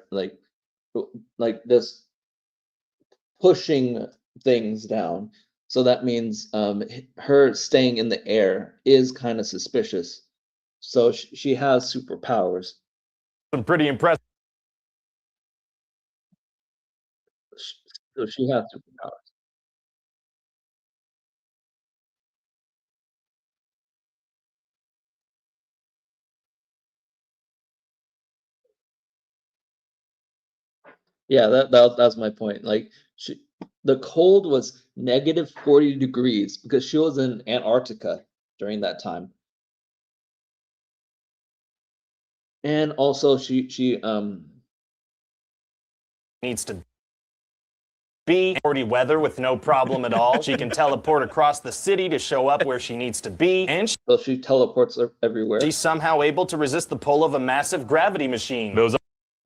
Like this pushing things down. So that means her staying in the air is kind of suspicious. So she has superpowers. pretty impressive. So she has superpowers. Yeah, that's my point. Like the cold was -40 degrees because she was in Antarctica during that time. And also she Needs to be 40 weather with no problem at all. She can teleport across the city to show up where she needs to be, and so she teleports everywhere. she's somehow able to resist the pull of a massive gravity machine. Those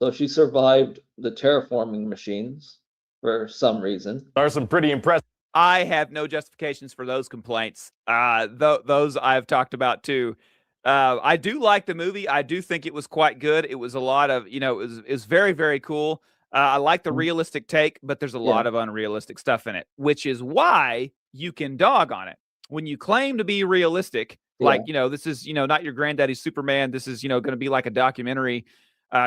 So she survived the terraforming machines for some reason. are some pretty impressive. I have no justifications for those complaints. Those I've talked about too. I do like the movie. I do think it was quite good. It was a lot of, it was very, very cool. I like the realistic take, but there's a lot of unrealistic stuff in it, which is why you can dog on it. When you claim to be realistic, like, this is, not your granddaddy's Superman. This is, going to be like a documentary,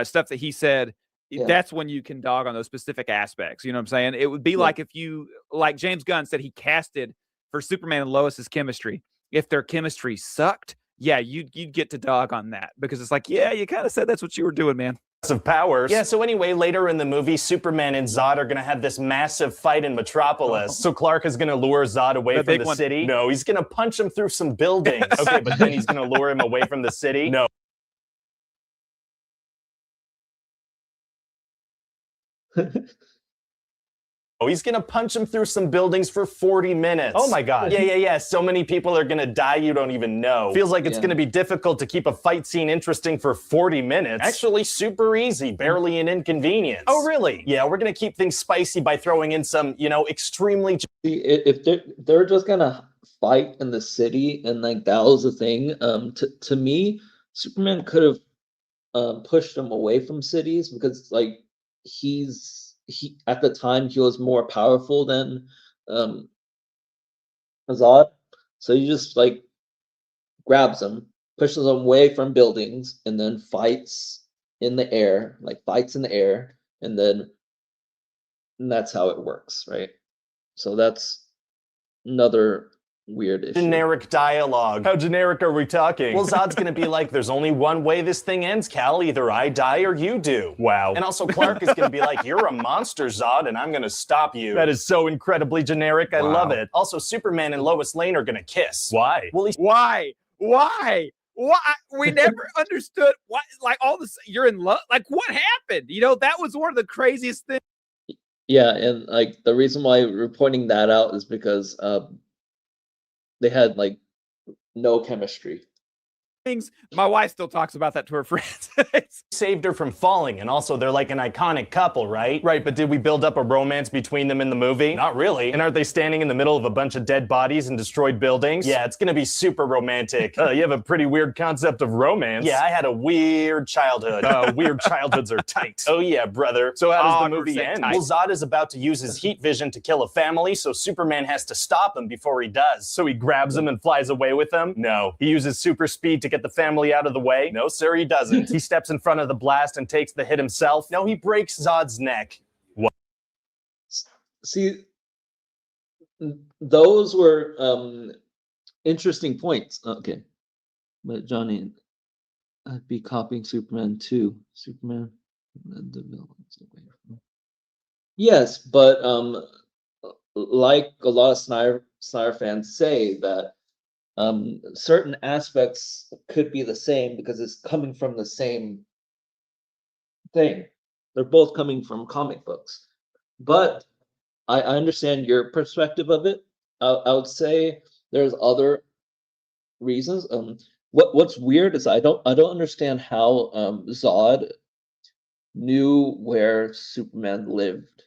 stuff that he said. Yeah. that's when you can dog on those specific aspects. You know what I'm saying? It would be Yeah. like if you, like James Gunn said, he casted for Superman and Lois's chemistry. If their chemistry sucked, yeah, you'd get to dog on that because it's like, yeah, you kind of said that's what you were doing, man. Of powers. Yeah, so anyway, later in the movie, Superman and Zod are gonna have this massive fight in Metropolis. So Clark is gonna lure Zod away The from big the one. city. No, he's gonna punch him through some buildings. Okay, but then he's gonna lure him away from the city. No. Oh, he's gonna punch him through some buildings for 40 minutes. Oh my god. Yeah. So many people are gonna die you don't even know. Feels like it's Yeah. gonna be difficult to keep a fight scene interesting for 40 minutes. Actually, super easy, barely an inconvenience. Oh, really? Yeah, we're gonna keep things spicy by throwing in some, extremely. See, if they're just gonna fight in the city and like that was the thing, to me, Superman could have pushed him away from cities because like he at the time he was more powerful than Zod. So he just like grabs him, pushes him away from buildings, and then fights in the air, and then and that's how it works, right? So that's another weird issue. Generic dialogue. How generic are we talking? Well, Zod's gonna be like, there's only one way this thing ends, Cal. Either I die or you do. Wow. And also Clark is gonna be like, you're a monster, Zod, and I'm gonna stop you. That is so incredibly generic. I love it. Also, Superman and Lois Lane are gonna kiss. Why? Well, Why? We never understood why. Like all this, you're in love. Like what happened? That was one of the craziest things. Yeah, and like the reason why we're pointing that out is because they had like no chemistry. My wife still talks about that to her friends. saved her from falling, and also they're like an iconic couple, right? Right, but did we build up a romance between them in the movie? Not really. And aren't they standing in the middle of a bunch of dead bodies and destroyed buildings? Yeah, it's gonna be super romantic. You have a pretty weird concept of romance. Yeah, I had a weird childhood. Weird childhoods are tight. Oh yeah, brother. So how does the movie end? Well, Zod is about to use his heat vision to kill a family, so Superman has to stop him before he does. So he grabs him and flies away with him? No. He uses super speed to get the family out of the way? No, sir, he doesn't. He steps in front of the blast and takes the hit himself? No, he breaks Zod's neck. What? See, those were interesting points. Okay, but Johnny, I'd be copying Superman too. Superman led the villains away from. Yes, but like a lot of Snyder fans say that certain aspects could be the same because it's coming from the same thing. They're both coming from comic books, but I understand your perspective of it. I would say there's other reasons. What's weird is I don't understand how Zod knew where Superman lived.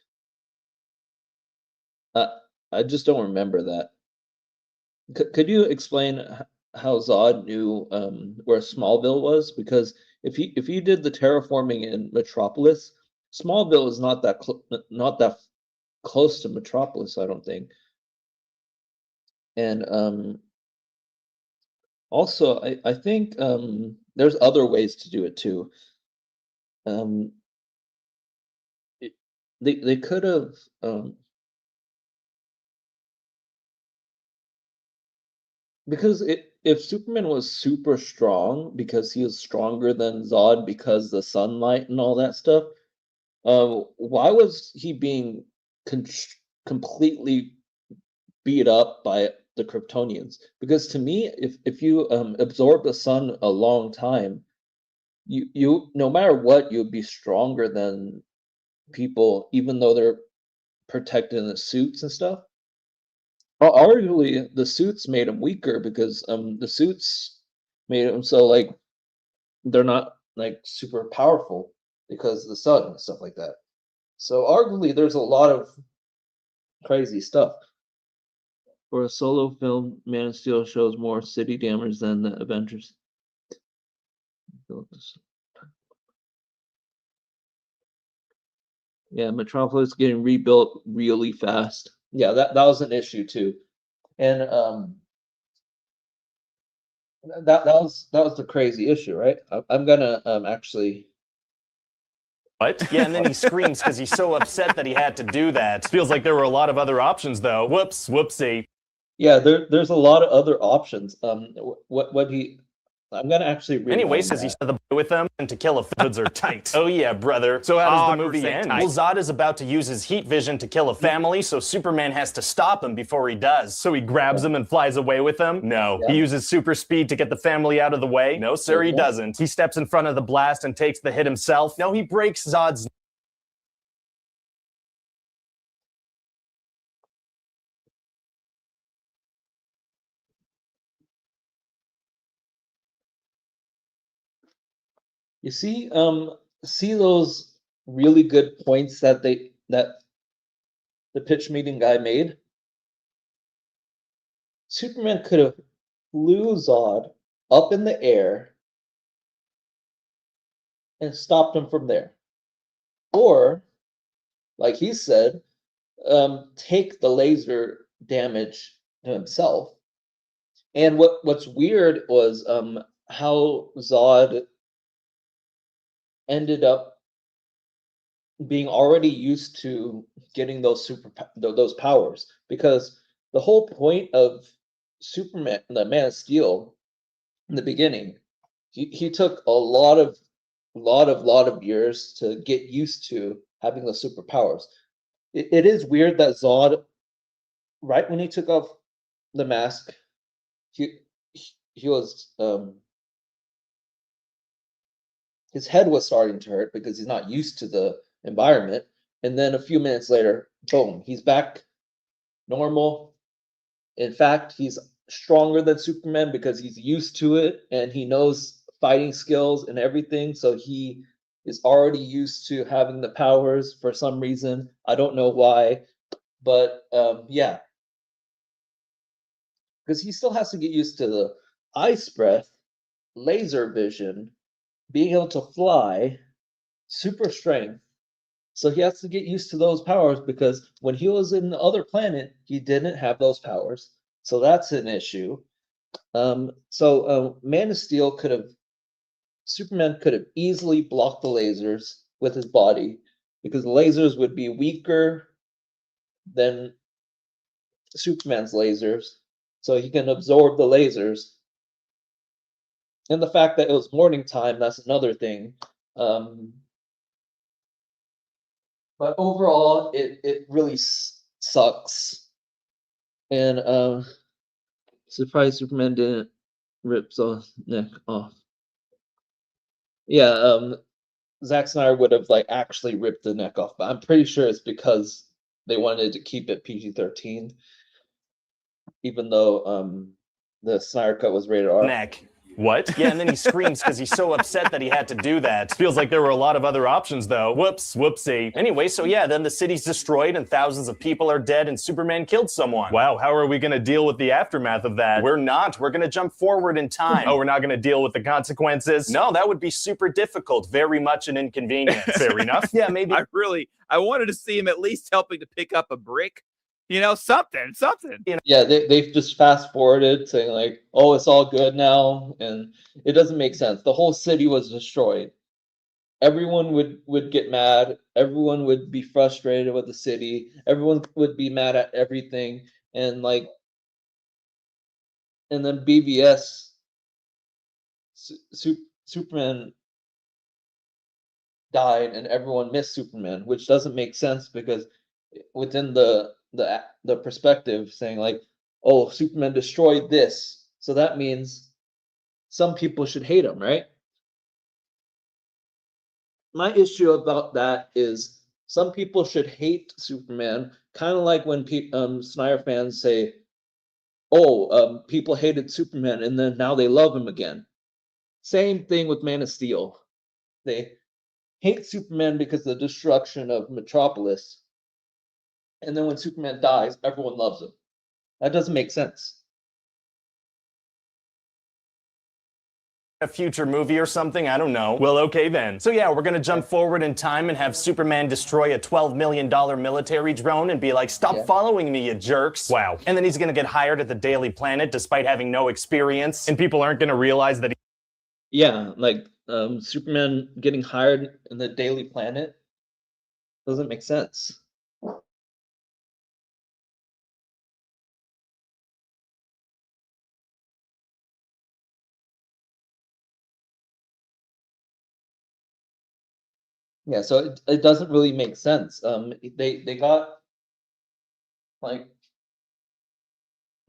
I just don't remember that. Could you explain how Zod knew where Smallville was? Because if he did the terraforming in Metropolis, Smallville is not that close to Metropolis, I don't think. And also, I think there's other ways to do it too. They could have because if Superman was super strong because he was stronger than Zod because the sunlight and all that stuff, why was he being completely beat up by the Kryptonians? Because to me, if you absorb the sun a long time, you no matter what, you'd be stronger than people, even though they're protected in the suits and stuff. Arguably, the suits made them weaker because the suits made them so like they're not like super powerful because of the sun and stuff like that. So arguably, there's a lot of crazy stuff. For a solo film, Man of Steel shows more city damage than the Avengers. Yeah, Metropolis getting rebuilt really fast. Yeah, that was an issue too. And that was the crazy issue, right? I'm gonna actually What? Yeah, and then he screams because he's so upset that he had to do that. Feels like there were a lot of other options, though. Whoops, whoopsie. Yeah, there's a lot of other options. I'm gonna actually read. Anyway, says he said the boy with them and to kill a goods are tight. Oh yeah, brother. So how does the movie 100% end? tight. Well, Zod is about to use his heat vision to kill a family, so Superman has to stop him before he does. So he grabs him and flies away with him? No. Yeah. He uses super speed to get the family out of the way? No, sir, he doesn't. He steps in front of the blast and takes the hit himself? No, he breaks Zod's You see those really good points that the pitch meeting guy made? Superman could have flew Zod up in the air and stopped him from there. Or, like he said, take the laser damage to himself. And what's weird was how Zod ended up being already used to getting those powers, because the whole point of Superman, the Man of Steel, in the beginning, he took a lot of years to get used to having the superpowers. It is weird that Zod, right when he took off the mask, he was his head was starting to hurt because he's not used to the environment. And then a few minutes later, boom, he's back normal. In fact, he's stronger than Superman because he's used to it and he knows fighting skills and everything. So he is already used to having the powers for some reason. I don't know why, but yeah. Because he still has to get used to the ice breath, laser vision, being able to fly, super strength. So he has to get used to those powers because when he was in the other planet, he didn't have those powers. So that's an issue. Man of Steel Superman could have easily blocked the lasers with his body because the lasers would be weaker than Superman's lasers. So he can absorb the lasers. And the fact that it was morning time, that's another thing. But overall, it really sucks. And surprised Superman didn't rip Zod's neck off. Yeah, Zack Snyder would have actually ripped the neck off, but I'm pretty sure it's because they wanted to keep it PG-13, even though the Snyder Cut was rated R. neck. What? Yeah, and then he screams because he's so upset that he had to do that. Feels like there were a lot of other options, though. Whoops, whoopsie. Anyway, so yeah, then the city's destroyed and thousands of people are dead and Superman killed someone. Wow, how are we gonna deal with the aftermath of that? We're not. We're gonna jump forward in time. Oh, we're not gonna deal with the consequences? No, that would be super difficult. Very much an inconvenience. Fair enough. Yeah, maybe. I wanted to see him at least helping to pick up a brick. Something. Yeah, they've just fast forwarded saying oh, it's all good now, and it doesn't make sense. The whole city was destroyed. Everyone would get mad. Everyone would be frustrated with the city. Everyone would be mad at everything, and then BVS, Superman died, and everyone missed Superman, which doesn't make sense because within the perspective saying oh, Superman destroyed this, so that means some people should hate him, right? My issue about that is some people should hate Superman, kind of like when Snyder fans say, oh, people hated Superman and then now they love him again. Same thing with Man of Steel. They hate Superman because of the destruction of Metropolis. And then when Superman dies, everyone loves him. That doesn't make sense. A future movie or something? I don't know. Well, okay then. So yeah, we're gonna jump forward in time and have Superman destroy a $12 million military drone and be like, stop following me, you jerks. Wow. And then he's gonna get hired at the Daily Planet despite having no experience, and people aren't gonna realize that Yeah, like Superman getting hired in the Daily Planet doesn't make sense. Yeah, so it doesn't really make sense. They got like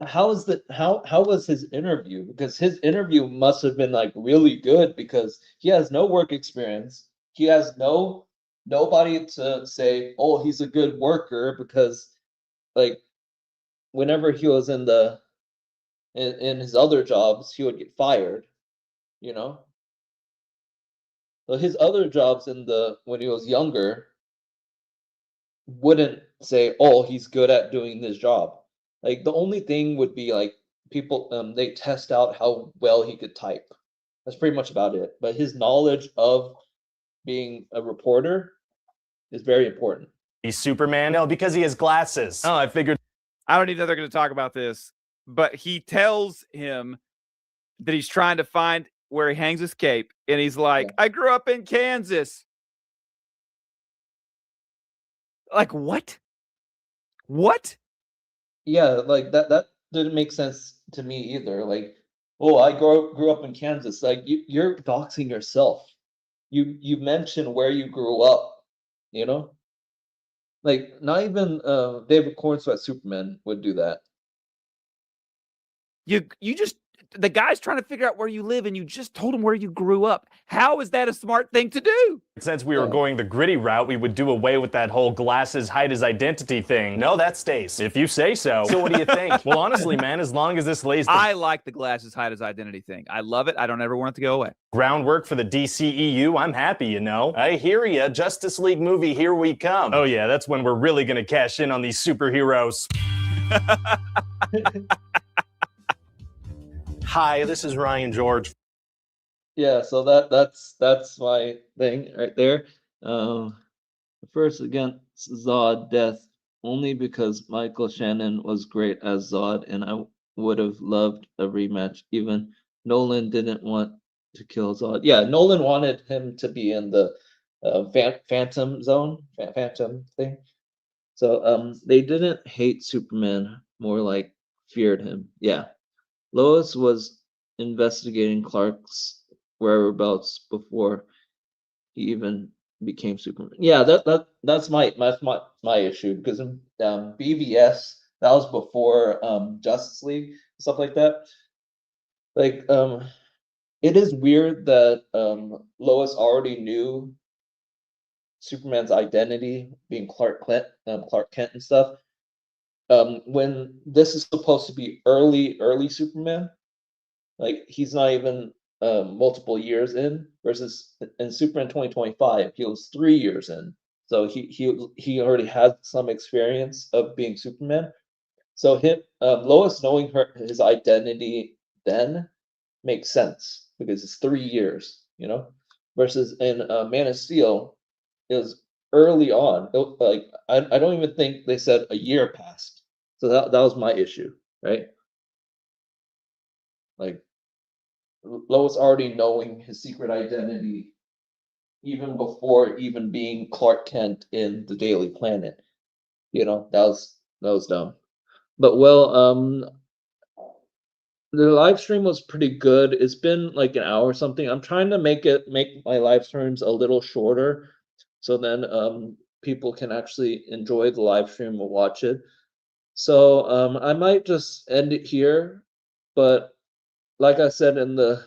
how was his interview? Because his interview must have been like really good because he has no work experience. He has nobody to say, "Oh, he's a good worker," because like whenever he was in his other jobs, he would get fired, you know? So his other jobs in the when he was younger wouldn't say, "Oh, he's good at doing this job." Like the only thing would be like people they test out how well he could type. That's pretty much about it. But his knowledge of being a reporter is very important. He's Superman? No, because he has glasses. Oh, I figured. I don't even know they're going to talk about this, but he tells him that he's trying to find where he hangs his cape, and he's like, Yeah. "I grew up in Kansas." Like what? What? Yeah, like that didn't make sense to me either. Like, oh, I grew up in Kansas. Like you're doxing yourself. You mentioned where you grew up, you know? Like not even David Cornsweet Superman would do that. You just the guy's trying to figure out where you live, and you just told him where you grew up. How is that a smart thing to do? Since we were Yeah. going the gritty route, we would do away with that whole glasses hide his identity thing. No, that stays. If you say so. So what do you think? Well, honestly, man, as long as this lays the I like the glasses hide his identity thing. I love it. I don't ever want it to go away. groundwork for the DCEU, I'm happy, you know. I hear ya. Justice League movie, here we come. Oh yeah, that's when we're really gonna cash in on these superheroes. Hi, this is Ryan George. Yeah, so that's my thing right there. First against Zod death only because Michael Shannon was great as Zod, and I would have loved a rematch. Even Nolan didn't want to kill Zod. Yeah, Nolan wanted him to be in the Phantom Zone, Phantom thing. So they didn't hate Superman, more like feared him. Yeah, Lois was investigating Clark's whereabouts before he even became Superman. Yeah, that's my issue because BVS that was before Justice League stuff like that. Like it is weird that Lois already knew Superman's identity being Clark Kent and stuff. When this is supposed to be early Superman, like he's not even multiple years in versus in Superman 2025, he was 3 years in. So he already had some experience of being Superman. So him Lois knowing his identity then makes sense because it's 3 years, you know, versus in Man of Steel, it was early on. Like I don't even think they said a year passed. So that was my issue, right? Like Lois already knowing his secret identity even before even being Clark Kent in the Daily Planet. You know, that was dumb. But well, the live stream was pretty good. It's been like an hour or something. I'm trying to make my live streams a little shorter so then people can actually enjoy the live stream and watch it. So I might just end it here, but like I said in the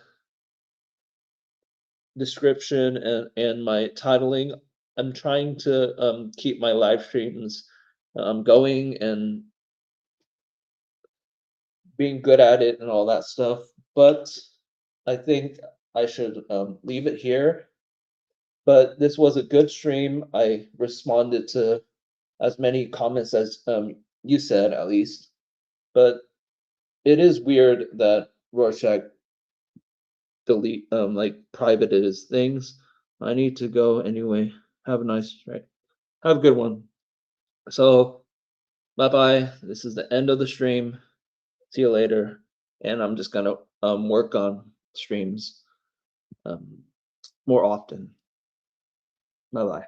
description and my titling, I'm trying to keep my live streams going and being good at it and all that stuff. But I think I should leave it here. But this was a good stream. I responded to as many comments as you said, at least. But it is weird that Rorschach delete like privated his things. I need to go anyway. Have a nice have a good one. So bye bye. This is the end of the stream. See you later. And I'm just gonna work on streams. more often. Bye bye.